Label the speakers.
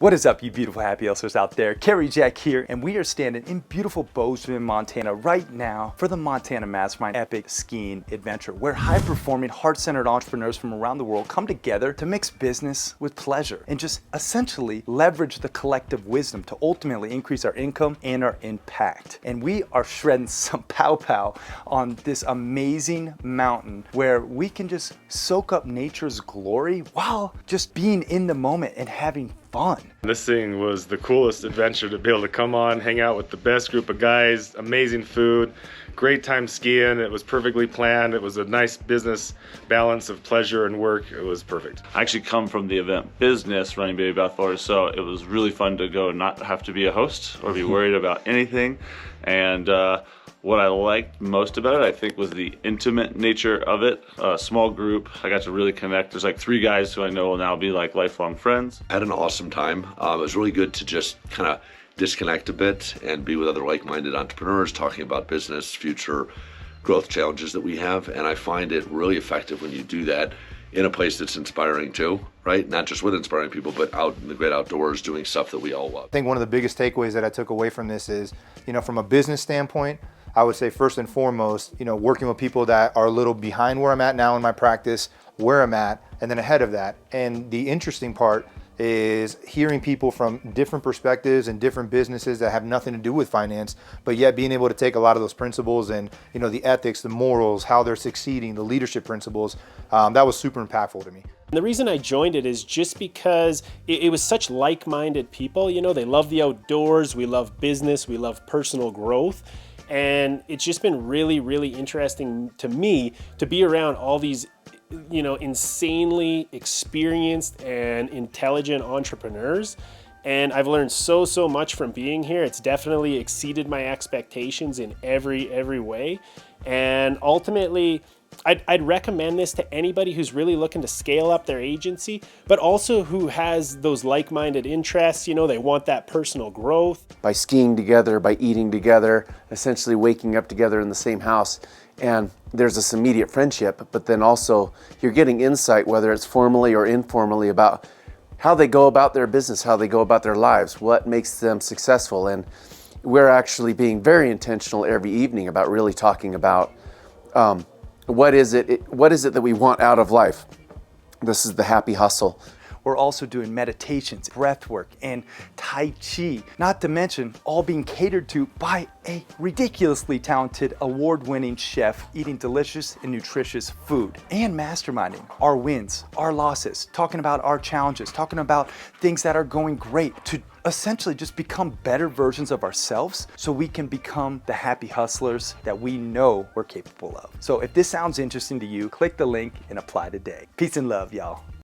Speaker 1: What is up, you beautiful happy hustlers out there? Kerry Jack here, and we are standing in beautiful Bozeman, Montana right now for the Montana Mastermind Epic Skiing Adventure, where high-performing, heart-centered entrepreneurs from around the world come together to mix business with pleasure and just essentially leverage the collective wisdom to ultimately increase our income and our impact. And we are shredding some pow-pow on this amazing mountain where we can just soak up nature's glory while just being in the moment and having fun.
Speaker 2: This thing was the coolest adventure to be able to come on, hang out with the best group of guys, amazing food, great time skiing. It was perfectly planned. It was a nice business balance of pleasure and work. It was perfect.
Speaker 3: I actually come from the event business running Baby Bath Floors, so it was really fun to go and not have to be a host or be worried about anything. And what I liked most about it, I think, was the intimate nature of it. A small group, I got to really connect. There's like 3 guys who I know will now be like lifelong friends.
Speaker 4: I had an awesome time. It was really good to just kind of disconnect a bit and be with other like-minded entrepreneurs talking about business, future growth challenges that we have. And I find it really effective when you do that in a place that's inspiring too, right? Not just with inspiring people, but out in the great outdoors doing stuff that we all love.
Speaker 5: I think one of the biggest takeaways that I took away from this is, from a business standpoint, I would say first and foremost, working with people that are a little behind where I'm at now in my practice, where I'm at, and then ahead of that. And the interesting part is hearing people from different perspectives and different businesses that have nothing to do with finance, but yet being able to take a lot of those principles and, the ethics, the morals, how they're succeeding, the leadership principles, that was super impactful to me.
Speaker 6: The reason I joined it is just because it was such like-minded people. They love the outdoors, we love business, we love personal growth. And it's just been really, really interesting to me to be around all these, insanely experienced and intelligent entrepreneurs. And I've learned so much from being here. It's definitely exceeded my expectations in every way. And ultimately, I'd recommend this to anybody who's really looking to scale up their agency, but also who has those like-minded interests. They want that personal growth.
Speaker 7: By skiing together, by eating together, essentially waking up together in the same house. And there's this immediate friendship, but then also you're getting insight, whether it's formally or informally, about how they go about their business, how they go about their lives, what makes them successful. And we're actually being very intentional every evening about really talking about what is it that we want out of life. This is the happy hustle.
Speaker 1: We're also doing meditations, breath work, and Tai Chi, not to mention all being catered to by a ridiculously talented, award-winning chef eating delicious and nutritious food, and masterminding our wins, our losses, talking about our challenges, talking about things that are going great to essentially just become better versions of ourselves so we can become the happy hustlers that we know we're capable of. So if this sounds interesting to you, click the link and apply today. Peace and love, y'all.